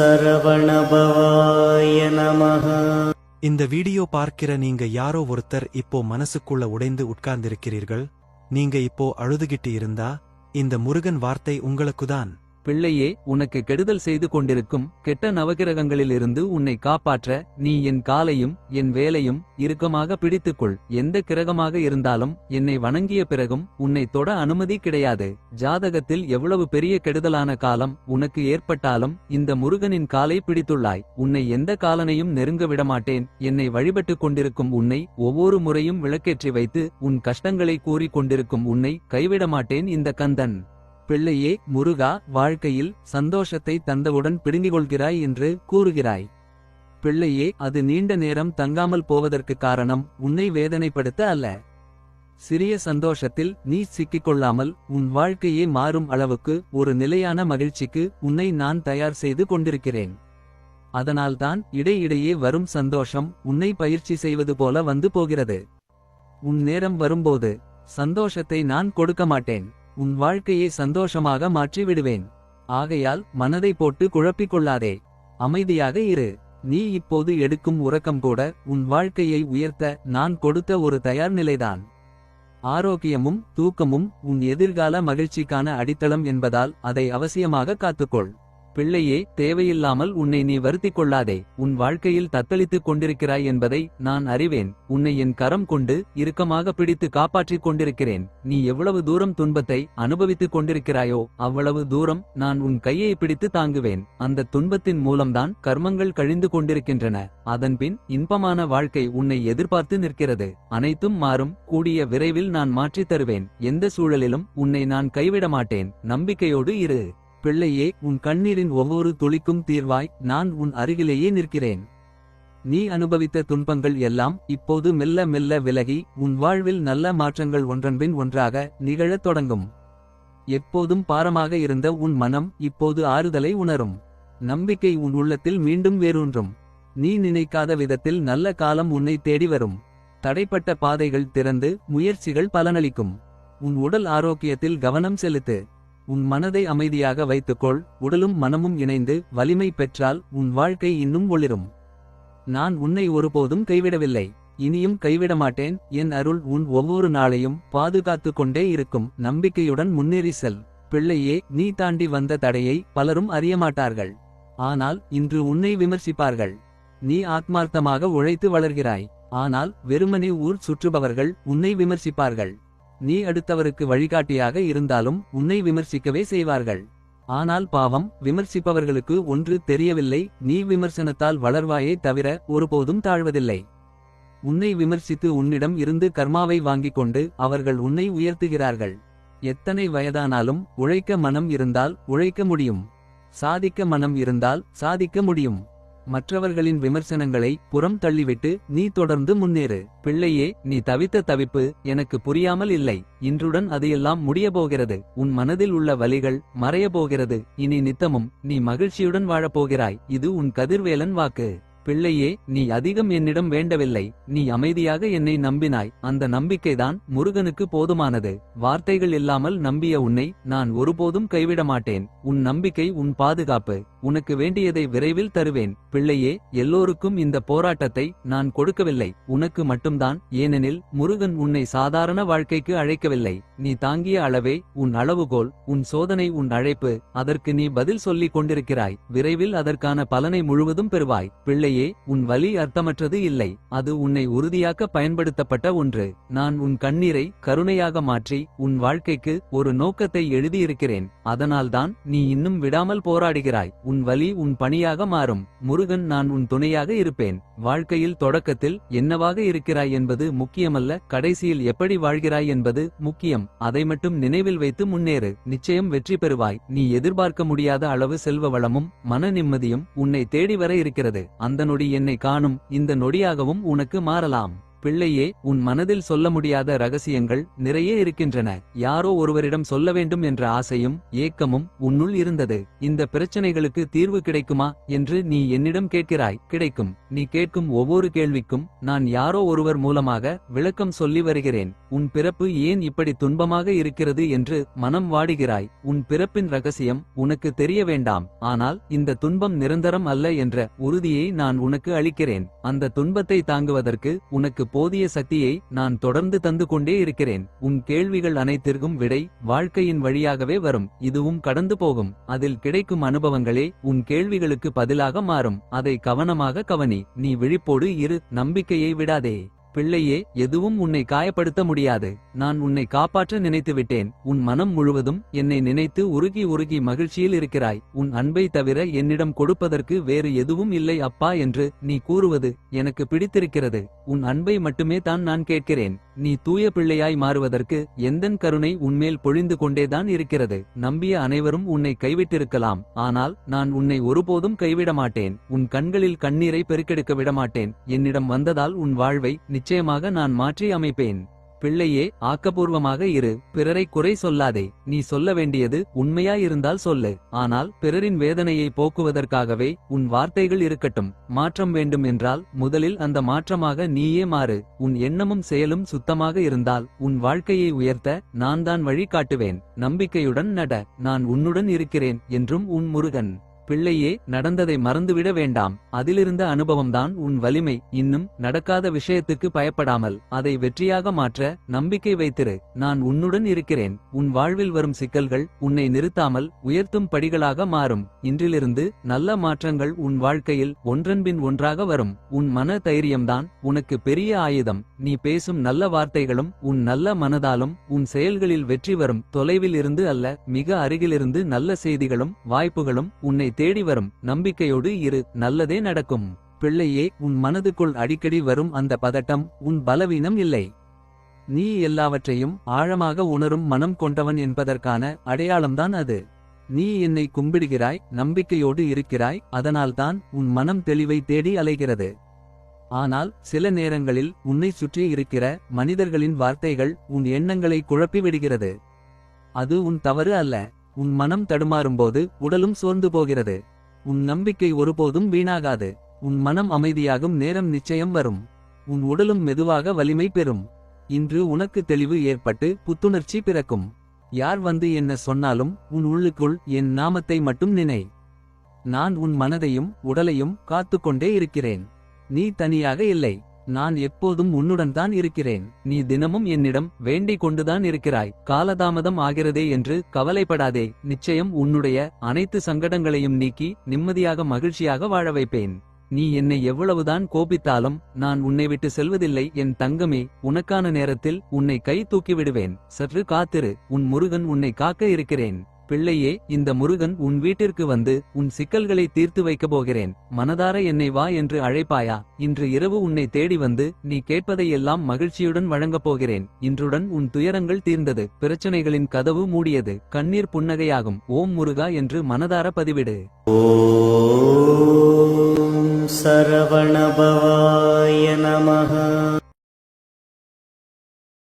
சரவணபவாய நமः. இந்த வீடியோ பார்க்கிற நீங்க யாரோ ஒருத்தர் இப்போ மனசுக்குள்ள உடைந்து உட்கார்ந்திருக்கிறீர்கள். நீங்க இப்போ அழுதுகிட்டு இருந்தா இந்த முருகன் வார்த்தை உங்களுக்குதான். பிள்ளையே, உனக்கு கெடுதல் செய்து கொண்டிருக்கும் கெட்ட நவகிரகங்களிலிருந்து உன்னை காப்பாற்ற நீ என் காலையும் என் வேலையும் இறுக்கமாக பிடித்துக்கொள். எந்த கிரகமாக இருந்தாலும் என்னை வணங்கிய பிறகும் உன்னை தொட அனுமதி கிடையாது. ஜாதகத்தில் எவ்வளவு பெரிய கெடுதலான காலம் உனக்கு ஏற்பட்டாலும் இந்த முருகனின் காலை பிடித்துள்ளாய். உன்னை எந்த காலனையும் நெருங்க விடமாட்டேன். என்னை வழிபட்டு கொண்டிருக்கும் உன்னை ஒவ்வொரு முறையும் விளக்கேற்றி வைத்து உன் கஷ்டங்களை கூறிக் கொண்டிருக்கும் உன்னை கைவிடமாட்டேன் இந்த கந்தன். பிள்ளையே, முருகா, வாழ்க்கையில் சந்தோஷத்தை தந்தவுடன் பிடுங்கிக்கொள்கிறாய் என்று கூறுகிறாய். பிள்ளையே, அது நீண்ட நேரம் தங்காமல் போவதற்கு காரணம் உன்னை வேதனைப்படுத்த அல்ல. சிறிய சந்தோஷத்தில் நீ சிக்கிக்கொள்ளாமல் உன் வாழ்க்கையே மாறும் அளவுக்கு ஒரு நிலையான மகிழ்ச்சிக்கு உன்னை நான் தயார் செய்து கொண்டிருக்கிறேன். அதனால்தான் இடையிடையே வரும் சந்தோஷம் உன்னை பயிற்சி செய்வது போல வந்து போகிறது. உன் நேரம் வரும்போது சந்தோஷத்தை நான் கொடுக்க மாட்டேன். உன் வாழ்க்கையை சந்தோஷமாக மாற்றி விடுவேன். ஆகையால் மனதை போட்டு குழப்பிக் கொள்ளாதே. அமைதியாக இரு. நீ இப்போது எடுக்கும் உறக்கம் கூட உன் வாழ்க்கையை உயர்த்த நான் கொடுத்த ஒரு தயார் நிலைதான். ஆரோக்கியமும் தூக்கமும் உன் எதிர்கால மகிழ்ச்சிக்கான அடித்தளம் என்பதால் அதை அவசியமாக காத்துக்கொள். பிள்ளையே, தேவையில்லாமல் உன்னை நீ வருத்திக் கொள்ளாதே. உன் வாழ்க்கையில் தத்தளித்துக் கொண்டிருக்கிறாய் என்பதை நான் அறிவேன். உன்னை என் கரம் கொண்டு இறுக்கமாக பிடித்து காப்பாற்றிக் கொண்டிருக்கிறேன். நீ எவ்வளவு தூரம் துன்பத்தை அனுபவித்துக் கொண்டிருக்கிறாயோ அவ்வளவு தூரம் நான் உன் கையை பிடித்து தாங்குவேன். அந்த துன்பத்தின் மூலம்தான் கர்மங்கள் கழிந்து கொண்டிருக்கின்றன. அதன்பின் இன்பமான வாழ்க்கை உன்னை எதிர்பார்த்து நிற்கிறது. அனைத்தும் மாறும். கூடிய விரைவில் நான் மாற்றித் தருவேன். எந்த சூழலிலும் உன்னை நான் கைவிட மாட்டேன். நம்பிக்கையோடு இரு. பிள்ளையே, உன் கண்ணீரின் ஒவ்வொரு துளிக்கும் தீர்வாய் நான் உன் அருகிலேயே நிற்கிறேன். நீ அனுபவித்த துன்பங்கள் எல்லாம் இப்போது மெல்ல மெல்ல விலகி உன் வாழ்வில் நல்ல மாற்றங்கள் ஒன்றன்பின் ஒன்றாக நிகழத் தொடங்கும். எப்போதும் பாரமாக இருந்த உன் மனம் இப்போது ஆறுதலை உணரும். நம்பிக்கை உன் உள்ளத்தில் மீண்டும் வேரூன்றும். நீ நினைக்காத விதத்தில் நல்ல காலம் உன்னை தேடி வரும். தடைப்பட்ட பாதைகள் திறந்து முயற்சிகள் பலனளிக்கும். உன் உடல் ஆரோக்கியத்தில் கவனம் செலுத்து. உன் மனதை அமைதியாக வைத்துக்கொள். உடலும் மனமும் இணைந்து வலிமை பெற்றால் உன் வாழ்க்கை இன்னும் ஒளிரும். நான் உன்னை ஒருபோதும் கைவிடவில்லை. இனியும் கைவிட மாட்டேன். என் அருள் உன் ஒவ்வொரு நாளையும் பாதுகாத்து கொண்டே இருக்கும். நம்பிக்கையுடன் முன்னேறி செல். பிள்ளையே, நீ தாண்டி வந்த தடையை பலரும் அறியமாட்டார்கள். ஆனால் இன்று உன்னை விமர்சிப்பார்கள். நீ ஆத்மார்த்தமாக உழைத்து வளர்கிறாய். ஆனால் வெறுமனே ஊர் சுற்றுபவர்கள் உன்னை விமர்சிப்பார்கள். நீ அடுத்தவருக்கு வழிகாட்டியாக இருந்தாலும் உன்னை விமர்சிக்கவே செய்வார்கள். ஆனால் பாவம், விமர்சிப்பவர்களுக்கு ஒன்று தெரியவில்லை. நீ விமர்சனத்தால் வளர்வாயே தவிர ஒருபோதும் தாழ்வதில்லை. உன்னை விமர்சித்து உன்னிடம் இருந்து கர்மாவை வாங்கிக் கொண்டு அவர்கள் உன்னை உயர்த்துகிறார்கள். எத்தனை வயதானாலும் உழைக்க மனம் இருந்தால் உழைக்க முடியும். சாதிக்க மனம் இருந்தால் சாதிக்க முடியும். மற்றவர்களின் விமர்சனங்களை புறம் தள்ளிவிட்டு நீ தொடர்ந்து முன்னேறு. பிள்ளையே, நீ தவித்த தவிப்பு எனக்கு புரியாமல் இல்லை. இன்றுடன் அது எல்லாம் முடியப்போகிறது. உன் மனதில் உள்ள வலிகள் மறையப்போகிறது. இனி நித்தமும் நீ மகிழ்ச்சியுடன் வாழப்போகிறாய். இது உன் கதிர்வேலன் வாக்கு. பிள்ளையே, நீ அதிகம் என்னிடம் வேண்டவில்லை. நீ அமைதியாக என்னை நம்பினாய். அந்த நம்பிக்கைதான் முருகனுக்கு போதுமானது. வார்த்தைகள் இல்லாமல் நம்பிய உன்னை நான் ஒருபோதும் கைவிட மாட்டேன். உன் நம்பிக்கை உன் பாதுகாப்பு. உனக்கு வேண்டியதை விரைவில் தருவேன். பிள்ளையே, எல்லோருக்கும் இந்த போராட்டத்தை நான் கொடுக்கவில்லை. உனக்கு மட்டும்தான். ஏனெனில் முருகன் உன்னை சாதாரண வாழ்க்கைக்கு அழைக்கவில்லை. நீ தாங்கிய அளவே உன் அளவுகோல். உன் சோதனை உன் அழைப்பு. அதற்கு நீ பதில் சொல்லிக் கொண்டிருக்கிறாய். விரைவில் அதற்கான பலனை முழுவதும் பெறுவாய். பிள்ளை, உன் வலி அர்த்தமற்றது இல்லை. அது உன்னை உறுதியாக்க பயன்படுத்தப்பட்ட ஒன்று. நான் உன் கண்ணீரை கருணையாக மாற்றி உன் வாழ்க்கைக்கு ஒரு நோக்கத்தை எழுதியிருக்கிறேன். அதனால்தான் நீ இன்னும் விடாமல் போராடுகிறாய். உன் வலி உன் பணியாக மாறும். முருகன் நான் உன் துணையாக இருப்பேன். வாழ்க்கையில் தொடக்கத்தில் என்னவாக இருக்கிறாய் என்பது முக்கியமல்ல, கடைசியில் எப்படி வாழ்கிறாய் என்பது முக்கியம். அதை மட்டும் நினைவில் வைத்து முன்னேறு. நிச்சயம் வெற்றி பெறுவாய். நீ எதிர்பார்க்க முடியாத அளவு செல்வ வளமும் மன நிம்மதியும் உன்னை தேடி வர இருக்கிறது. அந்த நொடி என்னை காணும் இந்த நொடியாகவும் உனக்கு மாறலாம். பிள்ளையே, உன் மனதில் சொல்ல முடியாத ரகசியங்கள் நிறைய இருக்கின்றன. யாரோ ஒருவரிடம் சொல்ல வேண்டும் என்ற ஆசையும் ஏக்கமும் உன்னுள் இருந்தது. இந்த பிரச்சனைகளுக்கு தீர்வு கிடைக்குமா என்று நீ என்னிடம் கேட்கிறாய். கிடைக்கும். நீ கேட்கும் ஒவ்வொரு கேள்விக்கும் நான் யாரோ ஒருவர் மூலமாக விளக்கம் சொல்லி வருகிறேன். உன் பிறப்பு ஏன் இப்படி துன்பமாக இருக்கிறது என்று மனம் வாடுகிறாய். உன் பிறப்பின் ரகசியம் உனக்கு தெரிய வேண்டாம். ஆனால் இந்த துன்பம் நிரந்தரம் அல்ல என்ற உறுதியை நான் உனக்கு அளிக்கிறேன். அந்த துன்பத்தை தாங்குவதற்கு உனக்கு போதிய சக்தியை நான் தொடர்ந்து தந்து கொண்டே இருக்கிறேன். உன் கேள்விகள் அனைத்திற்கும் விடை வாழ்க்கையின் வழியாகவே வரும். இதுவும் கடந்து போகும். அதில் கிடைக்கும் அனுபவங்களே உன் கேள்விகளுக்கு பதிலாக மாறும். அதை கவனமாக கவனி. நீ விழிப்போடு இரு. நம்பிக்கையை விடாதே. பிள்ளையே, எதுவும் உன்னை காயப்படுத்த முடியாது. நான் உன்னை காப்பாற்ற நினைத்துவிட்டேன். உன் மனம் முழுவதும் என்னை நினைத்து உருகி உருகி மகிழ்ச்சியில் இருக்கிறாய். உன் அன்பை தவிர என்னிடம் கொடுப்பதற்கு வேறு எதுவும் இல்லை அப்பா என்று நீ கூறுவது எனக்கு பிடித்திருக்கிறது. உன் அன்பை மட்டுமே தான் நான் கேட்கிறேன். நீ தூய பிள்ளையாய் மாறுவதற்கு எந்தன் கருணை உன்மேல் பொழிந்து கொண்டேதான் இருக்கிறது. நம்பிய அனைவரும் உன்னை கைவிட்டிருக்கலாம். ஆனால் நான் உன்னை ஒருபோதும் கைவிட மாட்டேன். உன் கண்களில் கண்ணீரை பெருக்கெடுக்க விடமாட்டேன். என்னிடம் வந்ததால் உன் வாழ்வை நிச்சயமாக நான் மாற்றி அமைப்பேன். பிள்ளையே, ஆக்கப்பூர்வமாக இரு. பிறரை குறை சொல்லாதே. நீ சொல்ல வேண்டியது உண்மையாயிருந்தால் சொல்லு. ஆனால் பிறரின் வேதனையை போக்குவதற்காகவே உன் வார்த்தைகள் இருக்கட்டும். மாற்றம் வேண்டும் என்றால் முதலில் அந்த மாற்றமாக நீயே மாறு. உன் எண்ணமும் செயலும் சுத்தமாக இருந்தால் உன் வாழ்க்கையை உயர்த்த நான் தான் வழி காட்டுவேன். நம்பிக்கையுடன் நட. நான் உன்னுடன் இருக்கிறேன் என்றும் உன் முருகன். பிள்ளையே, நடந்ததை மறந்துவிட வேண்டாம். அதிலிருந்த அனுபவம்தான் உன் வலிமை. இன்னும் நடக்காத விஷயத்துக்கு பயப்படாமல் அதை வெற்றியாக மாற்ற நம்பிக்கை வைத்திரு. நான் உன்னுடன் இருக்கிறேன். உன் வாழ்வில் வரும் சிக்கல்கள் உன்னை நிறுத்தாமல் உயர்த்தும் படிகளாக மாறும். இன்றிலிருந்து நல்ல மாற்றங்கள் உன் வாழ்க்கையில் ஒன்றன்பின் ஒன்றாக வரும். உன் மன தைரியம்தான் உனக்கு பெரிய ஆயுதம். நீ பேசும் நல்ல வார்த்தைகளும் உன் நல்ல மனதாலும் உன் செயல்களில் வெற்றி வரும். தொலைவில் இருந்து அல்ல, மிக அருகிலிருந்து நல்ல செய்திகளும் வாய்ப்புகளும் உன்னை தேடி வரும். நம்பிக்கையோடு இரு. நல்லதே நடக்கும். பிள்ளையே, உன் மனதுக்குள் அடிக்கடி வரும் அந்த பதட்டம் உன் பலவீனம் இல்லை. நீ எல்லாவற்றையும் ஆழமாக உணரும் மனம் கொண்டவன் என்பதற்கான அடையாளம்தான் அது. நீ என்னை கும்பிடுகிறாய், நம்பிக்கையோடு இருக்கிறாய். அதனால்தான் உன் மனம் தெளிவை தேடி அலைகிறது. ஆனால் சில நேரங்களில் உன்னை சுற்றி இருக்கிற மனிதர்களின் வார்த்தைகள் உன் எண்ணங்களை குழப்பிவிடுகிறது. அது உன் தவறு அல்ல. உன் மனம் தடுமாறும்போது உடலும் சோர்ந்து போகிறது. உன் நம்பிக்கை ஒருபோதும் வீணாகாது. உன் மனம் அமைதியாகும் நேரம் நிச்சயம் வரும். உன் உடலும் மெதுவாக வலிமை பெறும். இன்று உனக்கு தெளிவு ஏற்பட்டு புத்துணர்ச்சி பிறக்கும். யார் வந்து என்ன சொன்னாலும் உன் உள்ளுக்குள் என் நாமத்தை மட்டும் நினை. நான் உன் மனதையும் உடலையும் காத்துக்கொண்டே இருக்கிறேன். நீ தனியாக இல்லை. நான் எப்போதும் உன்னுடன் தான் இருக்கிறேன். நீ தினமும் என்னிடம் வேண்டிக் கொண்டுதான் இருக்கிறாய். காலதாமதம் ஆகிறதே என்று கவலைப்படாதே. நிச்சயம் உன்னுடைய அனைத்து சங்கடங்களையும் நீக்கி நிம்மதியாக மகிழ்ச்சியாக வாழ வைப்பேன். நீ என்னை எவ்வளவுதான் கோபித்தாலும் நான் உன்னை விட்டு செல்வதில்லை என் தங்கமே. உனக்கான நேரத்தில் உன்னை கை தூக்கி விடுவேன். சற்று காத்திரு. உன் முருகன் உன்னை காக்க இருக்கிறேன். பிள்ளையே, இந்த முருகன் உன் வீட்டிற்கு வந்து உன் சிக்கல்களை தீர்த்து வைக்கப் போகிறேன். மனதார என்னை வா என்று அழைப்பாயா? இன்று இரவு உன்னை தேடி வந்து நீ கேட்பதை எல்லாம் மகிழ்ச்சியுடன் வழங்கப் போகிறேன். இன்றுடன் உன் துயரங்கள் தீர்ந்தது. பிரச்சனைகளின் கதவு மூடியது. கண்ணீர் புன்னகையாகும். ஓம் முருகா என்று மனதார பதிவிடு. ஓ